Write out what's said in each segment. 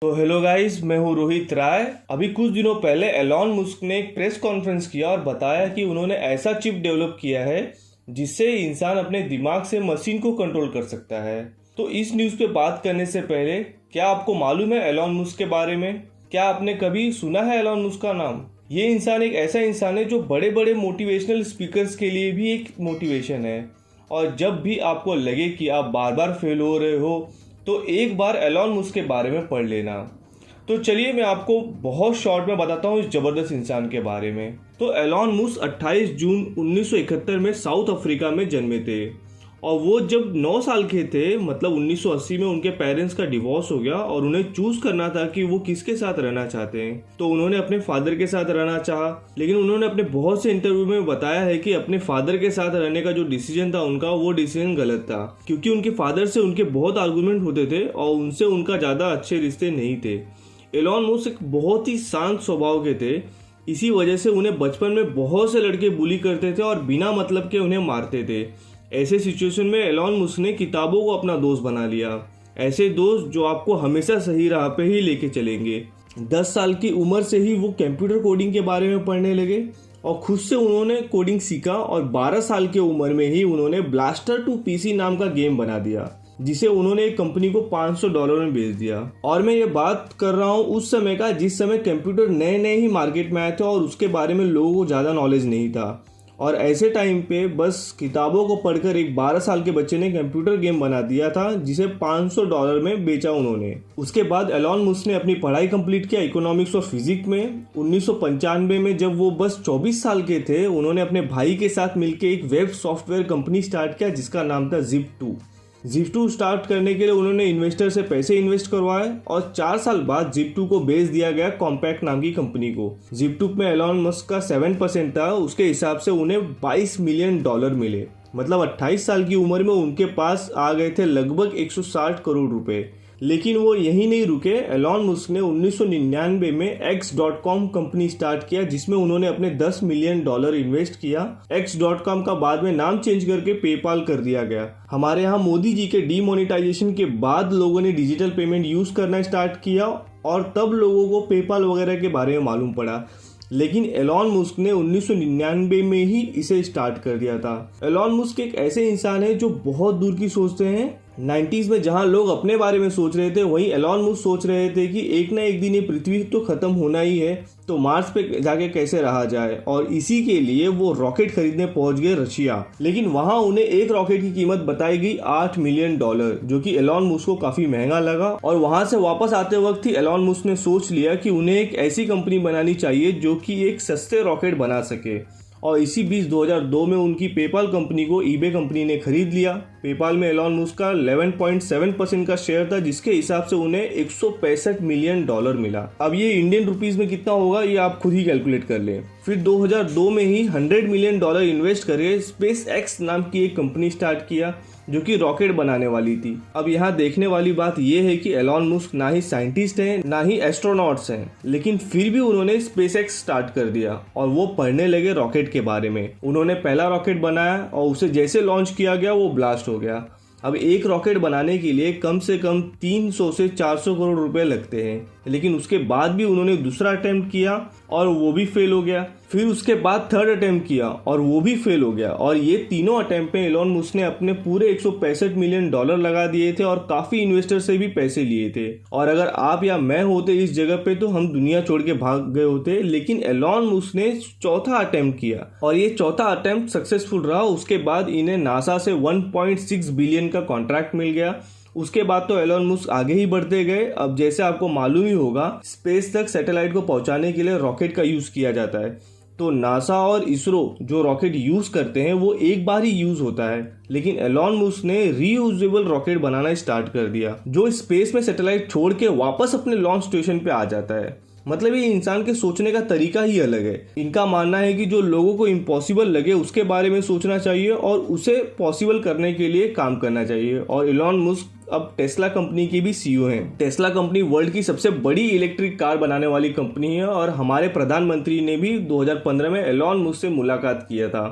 तो hello guys, मैं हूँ रोहित राय। अभी कुछ दिनों पहले एलॉन मस्क ने एक प्रेस कॉन्फ्रेंस किया और बताया कि उन्होंने ऐसा चिप डेवलप किया है जिससे इंसान अपने दिमाग से मशीन को कंट्रोल कर सकता है। तो इस न्यूज़ पे बात करने से पहले, क्या आपको मालूम है एलॉन मस्क के बारे में? क्या आपने कभी सुना है एलॉन मस्क का नाम? ये इंसान एक ऐसा इंसान है जो बड़े बड़े मोटिवेशनल स्पीकर्स के लिए भी एक मोटिवेशन है। और जब भी आपको लगे कि आप बार बार फेल हो रहे हो तो एक बार एलॉन मस्क के बारे में पढ़ लेना। तो चलिए मैं आपको बहुत शॉर्ट में बताता हूँ इस जबरदस्त इंसान के बारे में। तो एलॉन मस्क 28 जून 1971 में साउथ अफ्रीका में जन्मे थे। और वो जब 9 साल के थे, मतलब 1980 में, उनके पेरेंट्स का डिवोर्स हो गया और उन्हें चूज करना था कि वो किसके साथ रहना चाहते हैं। तो उन्होंने अपने फादर के साथ रहना चाहा, लेकिन उन्होंने अपने बहुत से इंटरव्यू में बताया है कि अपने फादर के साथ रहने का जो डिसीजन था उनका, वो डिसीजन गलत था, क्योंकि उनके फादर से उनके बहुत आर्गूमेंट होते थे और उनसे उनका ज़्यादा अच्छे रिश्ते नहीं थे। एलॉन मस्क एक बहुत ही शांत स्वभाव के थे, इसी वजह से उन्हें बचपन में बहुत से लड़के बुली करते थे और बिना मतलब के उन्हें मारते थे। ऐसे सिचुएशन में एलॉन मस्क ने किताबों को अपना दोस्त बना लिया, ऐसे दोस्त जो आपको हमेशा सही राह पे ही लेके चलेंगे। 10 साल की उम्र से ही वो कंप्यूटर कोडिंग के बारे में पढ़ने लगे और खुद से उन्होंने कोडिंग सीखा और 12 साल की उम्र में ही उन्होंने ब्लास्टर टू पीसी नाम का गेम बना दिया, जिसे उन्होंने एक कंपनी को $500 में बेच दिया। और मैं ये बात कर रहा हूँ उस समय का जिस समय कंप्यूटर नए नए ही मार्केट में आए थे और उसके बारे में लोगों को ज़्यादा नॉलेज नहीं था। और ऐसे टाइम पे बस किताबों को पढ़कर एक 12 साल के बच्चे ने कंप्यूटर गेम बना दिया था, जिसे $500 में बेचा उन्होंने। उसके बाद एलॉन मस्क ने अपनी पढ़ाई कंप्लीट किया इकोनॉमिक्स और फिजिक्स में। 1995 में जब वो बस 24 साल के थे, उन्होंने अपने भाई के साथ मिलकर एक वेब सॉफ्टवेयर कंपनी स्टार्ट किया जिसका नाम था Zip2। Zip2 स्टार्ट करने के लिए उन्होंने इन्वेस्टर से पैसे इन्वेस्ट करवाए और 4 साल बाद Zip2 को बेच दिया गया कॉम्पैक्ट नाम की कंपनी को। Zip2 में एलॉन मस्क का 7% था, उसके हिसाब से उन्हें $22 मिलियन मिले। मतलब 28 साल की उम्र में उनके पास आ गए थे लगभग 160 करोड़ रुपए। लेकिन वो यही नहीं रुके। एलॉन मस्क ने 1999 में X.com कंपनी स्टार्ट किया, जिसमें उन्होंने अपने $10 मिलियन इन्वेस्ट किया। X.com का बाद में नाम चेंज करके पेपाल कर दिया गया। हमारे यहाँ मोदी जी के डीमोनेटाइजेशन के बाद लोगों ने डिजिटल पेमेंट यूज करना स्टार्ट किया और तब लोगों को पेपाल वगैरह के बारे में मालूम पड़ा। लेकिन एलॉन मस्क ने 1999 में ही इसे स्टार्ट कर दिया था। एलॉन मस्क एक ऐसे इंसान है जो बहुत दूर की सोचते हैं। 90s में जहां लोग अपने बारे में सोच रहे थे, वहीं एलॉन मस्क सोच रहे थे कि एक ना एक दिन ये पृथ्वी तो खत्म होना ही है, तो मार्स पे जाके कैसे रहा जाए। और इसी के लिए वो रॉकेट खरीदने पहुंच गए रशिया। लेकिन वहां उन्हें एक रॉकेट की कीमत बताई गई $8 मिलियन, जो कि एलॉन मस्क को काफी महंगा लगा। और वहां से वापस आते वक्त ही एलॉन मस्क ने सोच लिया कि उन्हें एक ऐसी कंपनी बनानी चाहिए जो कि एक सस्ते रॉकेट बना सके। और इसी बीच 2002 में उनकी पेपाल कंपनी को ईबे कंपनी ने खरीद लिया। पेपाल में एलॉन मस्क का 11.7% का शेयर था, जिसके हिसाब से उन्हें $165 मिलियन मिला। अब ये इंडियन रुपीस में कितना होगा ये आप खुद ही कैलकुलेट कर लें। फिर 2002 में ही $100 मिलियन इन्वेस्ट करके स्पेस एक्स नाम की एक कंपनी स्टार्ट किया, जो कि रॉकेट बनाने वाली थी। अब यहाँ देखने वाली बात यह है कि एलॉन मस्क ना ही साइंटिस्ट हैं ना ही एस्ट्रोनॉट्स हैं, लेकिन फिर भी उन्होंने स्पेस एक्स स्टार्ट कर दिया और वो पढ़ने लगे रॉकेट के बारे में। उन्होंने पहला रॉकेट बनाया और उसे जैसे लॉन्च किया गया वो ब्लास्ट हो गया। अब एक रॉकेट बनाने के लिए कम से कम 300 से 400 करोड़ रुपए लगते हैं, लेकिन उसके बाद भी उन्होंने दूसरा अटेम्प्ट किया और वो भी फेल हो गया। फिर उसके बाद थर्ड अटेम्प्ट किया और वो भी फेल हो गया। और ये तीनों अटेम्प्ट में एलॉन मस्क ने अपने पूरे $165 मिलियन लगा दिए थे और काफी इन्वेस्टर से भी पैसे लिए थे। और अगर आप या मैं होते इस जगह पे तो हम दुनिया छोड़ के भाग गए होते। लेकिन एलॉन मस्क ने चौथा अटेम्प्ट किया और ये चौथा अटेम्प्ट सक्सेसफुल रहा। उसके बाद इन्हें नासा से 1.6 बिलियन का कॉन्ट्रैक्ट मिल गया। उसके बाद तो एलॉन मस्क आगे ही बढ़ते गए। अब जैसे आपको मालूम ही होगा, स्पेस तक सैटेलाइट को पहुंचाने के लिए रॉकेट का यूज किया जाता है। तो नासा और इसरो जो रॉकेट यूज करते हैं वो एक बार ही यूज होता है, लेकिन एलॉन मस्क ने रीयूजेबल रॉकेट बनाना स्टार्ट कर दिया, जो स्पेस में सैटेलाइट छोड़ के वापस अपने लॉन्च स्टेशन पे आ जाता है। मतलब ये इंसान के सोचने का तरीका ही अलग है। इनका मानना है कि जो लोगों को इम्पॉसिबल लगे उसके बारे में सोचना चाहिए और उसे पॉसिबल करने के लिए काम करना चाहिए। और एलॉन मस्क अब टेस्ला कंपनी की भी सीईओ हैं। टेस्ला कंपनी वर्ल्ड की सबसे बड़ी इलेक्ट्रिक कार बनाने वाली कंपनी है और हमारे प्रधानमंत्री ने भी 2015 में एलॉन मस्क से मुलाकात किया था,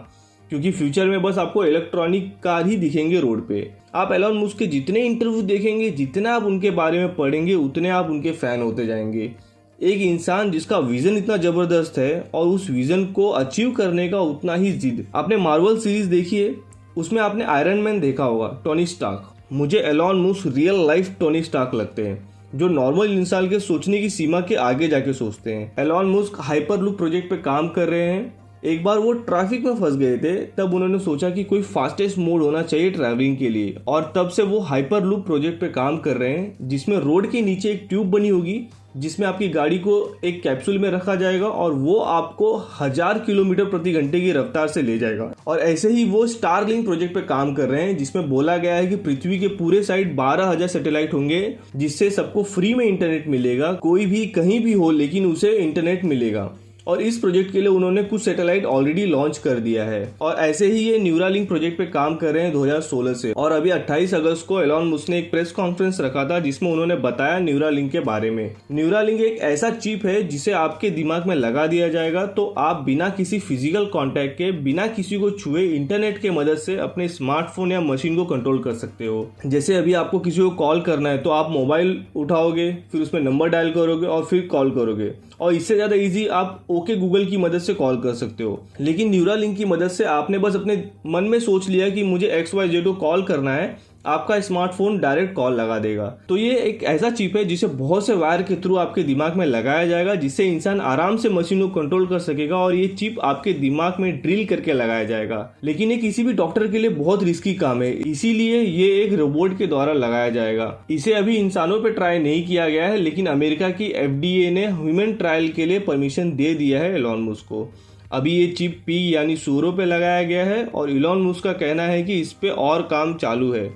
क्योंकि फ्यूचर में बस आपको इलेक्ट्रॉनिक कार ही दिखेंगे रोड पे। आप एलॉन मस्क के जितने इंटरव्यू देखेंगे, जितना आप उनके बारे में पढ़ेंगे, उतने आप उनके फ़ैन होते जाएंगे। एक इंसान जिसका विज़न इतना ज़बरदस्त है और उस विज़न को अचीव करने का उतना ही जिद। आपने मार्वल सीरीज़ देखी है, उसमें आपने आयरन मैन देखा होगा, टोनी स्टार्क। मुझे Elon Musk real life Tony Stark लगते हैं, जो नॉर्मल इंसान के सोचने की सीमा के आगे जाके सोचते हैं। एलॉन मस्क हाइपरलूप प्रोजेक्ट पे काम कर रहे हैं। एक बार वो ट्रैफिक में फंस गए थे, तब उन्होंने सोचा कि कोई फास्टेस्ट मोड होना चाहिए ट्रैवलिंग के लिए, और तब से वो हाइपरलूप प्रोजेक्ट पे काम कर रहे हैं, जिसमें रोड के नीचे एक ट्यूब बनी होगी, जिसमें आपकी गाड़ी को एक कैप्सूल में रखा जाएगा और वो आपको 1000 किलोमीटर प्रति घंटे की रफ्तार से ले जाएगा। और ऐसे ही वो स्टारलिंक प्रोजेक्ट पे काम कर रहे हैं, जिसमें बोला गया है कि पृथ्वी के पूरे साइड 12,000 सैटेलाइट होंगे, जिससे सबको फ्री में इंटरनेट मिलेगा। कोई भी कहीं भी हो, लेकिन उसे इंटरनेट मिलेगा। और इस प्रोजेक्ट के लिए उन्होंने कुछ सैटेलाइट ऑलरेडी लॉन्च कर दिया है। और ऐसे ही ये न्यूरालिंक प्रोजेक्ट पे काम कर रहे हैं 2016 से। और अभी 28 अगस्त को एलॉन मस्क ने एक प्रेस कॉन्फ्रेंस रखा था, जिसमें उन्होंने बताया न्यूरालिंक के बारे में। न्यूरालिंक एक ऐसा चिप है जिसे आपके दिमाग में लगा दिया जाएगा, तो आप बिना किसी फिजिकल कॉन्टैक्ट के, बिना किसी को छुए, इंटरनेट के मदद से अपने स्मार्टफोन या मशीन को कंट्रोल कर सकते हो। जैसे अभी आपको किसी को कॉल करना है, तो आप मोबाइल उठाओगे, फिर उसमें नंबर डायल करोगे और फिर कॉल करोगे। और इससे ज़्यादा इजी आप ओके गूगल की मदद से कॉल कर सकते हो। लेकिन न्यूरालिंक की मदद से आपने बस अपने मन में सोच लिया कि मुझे XYZ को कॉल करना है, आपका स्मार्टफोन डायरेक्ट कॉल लगा देगा। तो ये एक ऐसा चिप है जिसे बहुत से वायर के थ्रू आपके दिमाग में लगाया जाएगा, जिससे इंसान आराम से मशीन को कंट्रोल कर सकेगा। और ये चिप आपके दिमाग में ड्रिल करके लगाया जाएगा। लेकिन ये किसी भी डॉक्टर के लिए बहुत रिस्की काम है, इसीलिए ये एक रोबोट के द्वारा लगाया जाएगा। इसे अभी इंसानों पर ट्राई नहीं किया गया है, लेकिन अमेरिका की FDA ने ह्यूमन ट्रायल के लिए परमिशन दे दिया है एलॉन मस्क को। अभी ये चिप पी यानी सूअरों पे लगाया गया है, और एलॉन मस्क का कहना है कि इस पे और काम चालू है।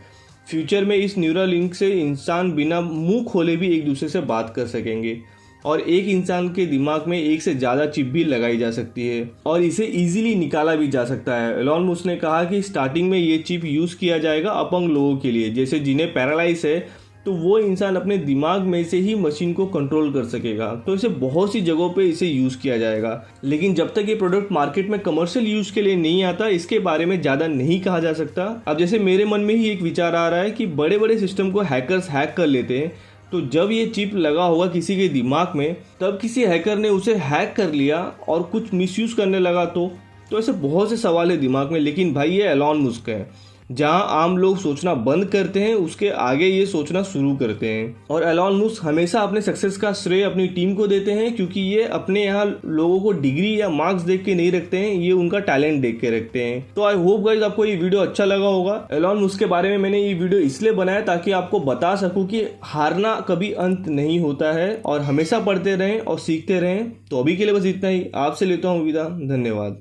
फ्यूचर में इस न्यूरालिंक से इंसान बिना मुंह खोले भी एक दूसरे से बात कर सकेंगे, और एक इंसान के दिमाग में एक से ज़्यादा चिप भी लगाई जा सकती है, और इसे इजीली निकाला भी जा सकता है। एलॉन मस्क ने कहा कि स्टार्टिंग में ये चिप यूज़ किया जाएगा अपंग लोगों के लिए, जैसे जिन्हें पैरालाइज है, तो वो इंसान अपने दिमाग में से ही मशीन को कंट्रोल कर सकेगा। तो इसे बहुत सी जगहों पे इसे यूज़ किया जाएगा। लेकिन जब तक ये प्रोडक्ट मार्केट में कमर्शियल यूज़ के लिए नहीं आता, इसके बारे में ज़्यादा नहीं कहा जा सकता। अब जैसे मेरे मन में ही एक विचार आ रहा है कि बड़े बड़े सिस्टम को हैकर्स हैक कर लेते हैं, तो जब ये चिप लगा होगा किसी के दिमाग में, तब किसी हैकर ने उसे हैक कर लिया और कुछ मिसयूज़ करने लगा, तो ऐसे बहुत से सवाल है दिमाग में। लेकिन भाई ये एलॉन मस्क है, जहां आम लोग सोचना बंद करते हैं, उसके आगे ये सोचना शुरू करते हैं। और एलॉन मस्क हमेशा अपने सक्सेस का श्रेय अपनी टीम को देते हैं, क्योंकि ये अपने यहाँ लोगों को डिग्री या मार्क्स देख के नहीं रखते हैं, ये उनका टैलेंट देख के रखते हैं। तो आई होप गाइस आपको ये वीडियो अच्छा लगा होगा। एलॉन मस्क के बारे में मैंने ये वीडियो इसलिए बनाया ताकि आपको बता सकूं कि हारना कभी अंत नहीं होता है, और हमेशा पढ़ते रहें और सीखते रहें। तो अभी के लिए बस इतना ही, आपसे लेता हूँ विदा। धन्यवाद।